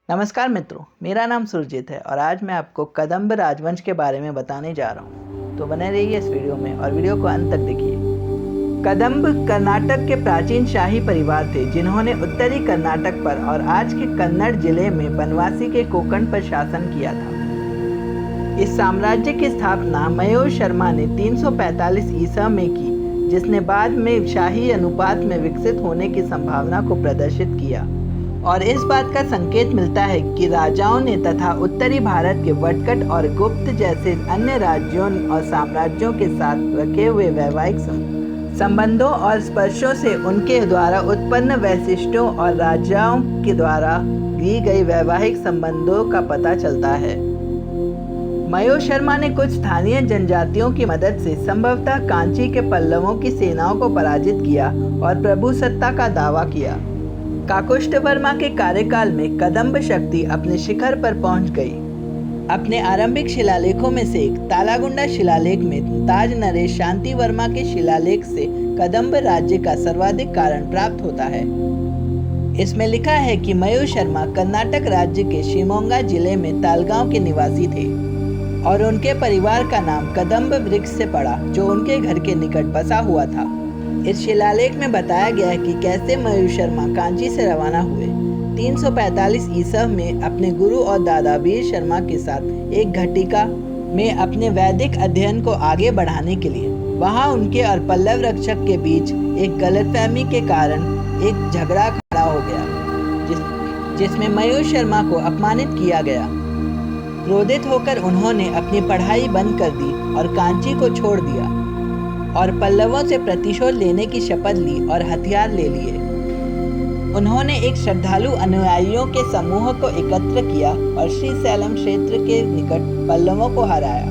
नमस्कार मित्रों, मेरा नाम सुरजीत है और आज मैं आपको कदंब राजवंश के बारे में बताने जा रहा हूँ। तो बने रहिए इस वीडियो में और वीडियो को अंत तक देखिए। कदंब कर्नाटक के प्राचीन शाही परिवार थे जिन्होंने उत्तरी कर्नाटक पर और आज के कन्नड़ जिले में बनवासी के कोंकण पर शासन किया था। इस साम्राज्य की स्थापना मयूर शर्मा ने 345 ईसा में की, जिसने बाद में शाही अनुपात में विकसित होने की संभावना को प्रदर्शित किया। और इस बात का संकेत मिलता है कि राजाओं ने तथा उत्तरी भारत के वटकट और गुप्त जैसे अन्य राज्यों और साम्राज्यों के साथ रखे हुए वैवाहिक संबंधों और स्पर्शों से उनके द्वारा उत्पन्न वैशिष्ट्यों और राजाओं के द्वारा दी गई वैवाहिक संबंधों का पता चलता है। मयूर शर्मा ने कुछ स्थानीय जनजातियों की मदद से संभवतः कांची के पल्लवों की सेनाओं को पराजित किया और प्रभुसत्ता का दावा किया। काकुष्ट वर्मा के कार्यकाल में कदंब शक्ति अपने शिखर पर पहुंच गई। अपने आरंभिक शिलालेखों में से एक तालागुंडा शिलालेख में ताज नरेश शांति वर्मा के शिलालेख से कदंब राज्य का सर्वाधिक कारण प्राप्त होता है। इसमें लिखा है कि मयूर शर्मा कर्नाटक राज्य के शिमोगा जिले में तालगांव के निवासी थे और उनके परिवार का नाम कदंब वृक्ष से पड़ा, जो उनके घर के निकट बसा हुआ था। इस शिलालेख में बताया गया है कि कैसे मयूर शर्मा कांची से रवाना हुए। 345 ईसा में अपने गुरु और दादा वीर शर्मा के साथ एक घटिका में अपने वैदिक अध्ययन को आगे बढ़ाने के लिए। वहां उनके और पल्लव रक्षक के बीच एक गलतफहमी के कारण एक झगड़ा खड़ा हो गया, जिसमें मयूर शर्मा को अपमानित किया गया। क्रोधित होकर उन्होंने अपनी पढ़ाई बंद कर दी और कांची को छोड़ दिया और पल्लवों से प्रतिशोध लेने की शपथ ली और हथियार ले लिए। उन्होंने एक श्रद्धालु अनुयायियों के समूह को एकत्र किया और श्रीशैलम क्षेत्र के निकट पल्लवों को हराया।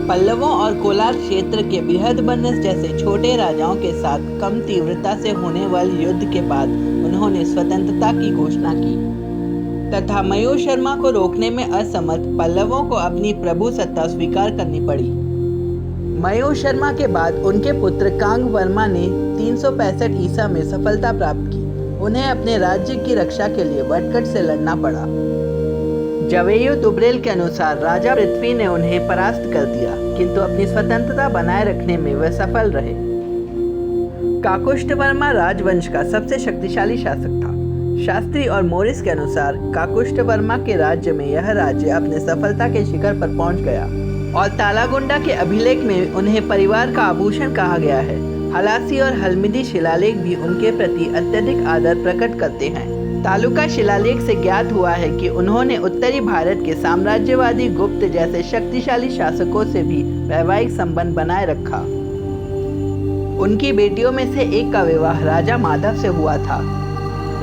पल्लवों और कोलार क्षेत्र के बृहदबन्स जैसे छोटे राजाओं के साथ कम तीव्रता से होने वाले युद्ध के बाद उन्होंने स्वतंत्रता की घोषणा की तथा मयूर शर्मा को रोकने में असमर्थ पल्लवों को अपनी प्रभुसत्ता स्वीकार करनी पड़ी। मयूर शर्मा के बाद उनके पुत्र कांग वर्मा ने 365 ईसा में सफलता प्राप्त की। उन्हें अपने राज्य की रक्षा के लिए वटकट से लड़ना पड़ा। जवेयू तुबरेल के अनुसार राजा पृथ्वी ने उन्हें परास्त कर दिया, किंतु अपनी स्वतंत्रता बनाए रखने में वे सफल रहे। काकुष्ट वर्मा राजवंश का सबसे शक्तिशाली शासक था। शास्त्री और मोरिस के अनुसार काकुष्ट वर्मा के राज्य में यह राज्य अपने सफलता के शिखर पर पहुंच गया और तालागुंडा के अभिलेख में उन्हें परिवार का आभूषण कहा गया है। हलासी और हल्मिदी शिलालेख भी उनके प्रति अत्यधिक आदर प्रकट करते हैं। तालुका शिलालेख से ज्ञात हुआ है कि उन्होंने उत्तरी भारत के साम्राज्यवादी गुप्त जैसे शक्तिशाली शासकों से भी वैवाहिक संबंध बनाए रखा। उनकी बेटियों में से एक का विवाह राजा माधव से हुआ था।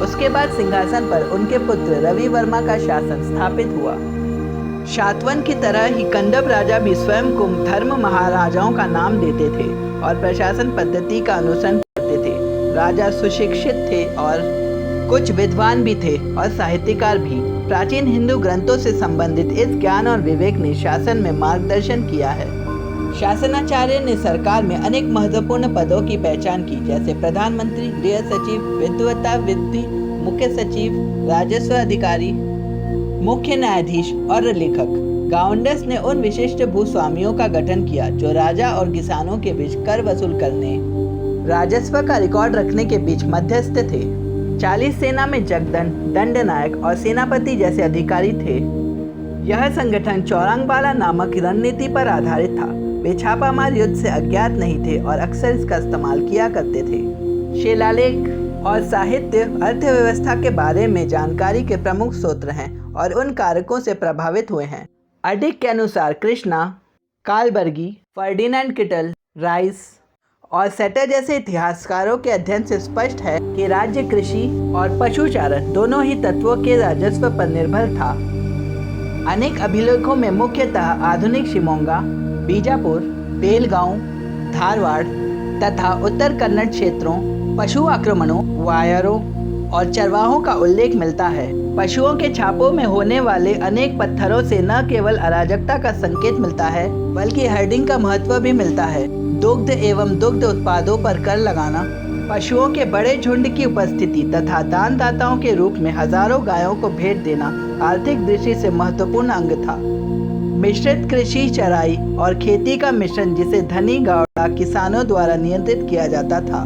उसके बाद सिंहासन पर उनके पुत्र रवि वर्मा का शासन स्थापित हुआ। शातवन की तरह ही कंदब राजा भी स्वयं को धर्म महाराजाओं का नाम देते थे और प्रशासन पद्धति का अनुसरण करते थे। राजा सुशिक्षित थे और कुछ विद्वान भी थे और साहित्यकार भी। प्राचीन हिंदू ग्रंथों से संबंधित इस ज्ञान और विवेक ने शासन में मार्गदर्शन किया है। शासनाचार्य ने सरकार में अनेक महत्वपूर्ण पदों की पहचान की, जैसे प्रधानमंत्री, गृह सचिव, विद्वता वित्त, मुख्य सचिव, राजस्व अधिकारी, मुख्य न्यायाधीश और लेखक। गाउंडस ने उन विशिष्ट भूस्वामियों का गठन किया जो राजा और किसानों के बीच कर वसूल करने, राजस्व का रिकॉर्ड रखने के बीच मध्यस्थ थे। 40 सेना में जगदंड, दंडनायक और सेनापति जैसे अधिकारी थे। यह संगठन चौरंगबाला नामक रणनीति पर आधारित था। वे छापामार युद्ध से अज्ञात नहीं थे और अक्सर इसका इस्तेमाल किया करते थे। शिलालेख और साहित्य अर्थव्यवस्था के बारे में जानकारी के प्रमुख स्रोत हैं और उन कारकों से प्रभावित हुए हैं। अडिक के अनुसार कृष्णा, कालबर्गी, फर्डिनेंड किटल, राइस और सेटर जैसे इतिहासकारों के अध्ययन से स्पष्ट है कि राज्य कृषि और पशुचारण दोनों ही तत्वों के राजस्व पर निर्भर था। अनेक अभिलेखों में मुख्यतः आधुनिक शिमोगा, बीजापुर, बेलगांव, धारवाड़ तथा उत्तर कन्नड़ क्षेत्रों, पशु आक्रमणों, वायरों और चरवाहों का उल्लेख मिलता है। पशुओं के छापों में होने वाले अनेक पत्थरों से न केवल अराजकता का संकेत मिलता है, बल्कि हर्डिंग का महत्व भी मिलता है। दुग्ध एवं दुग्ध उत्पादों पर कर लगाना, पशुओं के बड़े झुंड की उपस्थिति तथा दानदाताओं के रूप में हजारों गायों को भेंट देना आर्थिक दृष्टि से महत्वपूर्ण अंग था। मिश्रित कृषि, चराई और खेती का मिश्रण, जिसे धनी गौड़ा किसानों द्वारा नियंत्रित किया जाता था।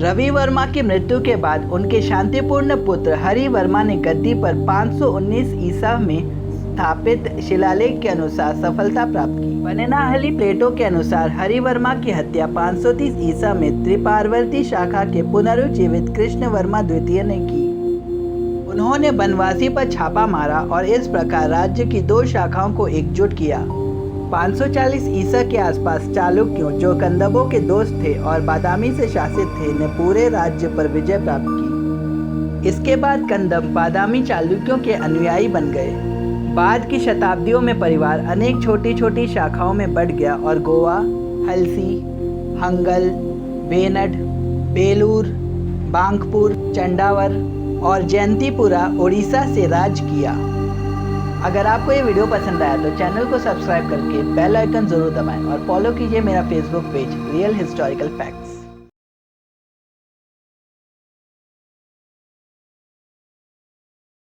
रवि वर्मा की मृत्यु के बाद उनके शांतिपूर्ण पुत्र हरि वर्मा ने गद्दी पर 519 ईसा में स्थापित शिलालेख के अनुसार सफलता प्राप्त की। बनेनाहली प्लेटो के अनुसार हरि वर्मा की हत्या 530 ईसा में त्रिपार्वती शाखा के पुनरुज्जीवित कृष्ण वर्मा द्वितीय ने की। उन्होंने बनवासी पर छापा मारा और इस प्रकार राज्य की 2 शाखाओं को एकजुट किया। 540 ईसा के आसपास चालुक्यों, जो कंदबों के दोस्त थे और बादामी से शासित थे, ने पूरे राज्य पर विजय प्राप्त की। इसके बाद कंदम बादामी चालुक्यों के अनुयायी बन गए। बाद की शताब्दियों में परिवार अनेक छोटी छोटी शाखाओं में बढ़ गया और गोवा, हल्सी, हंगल, बेनड, बेलूर, बांकपुर, चंडावर और जयंतीपुरा उड़ीसा से राज किया। अगर आपको ये वीडियो पसंद आया तो चैनल को सब्सक्राइब करके बेल आइकन ज़रूर दबाएं और फॉलो कीजिए मेरा Facebook page real historical facts.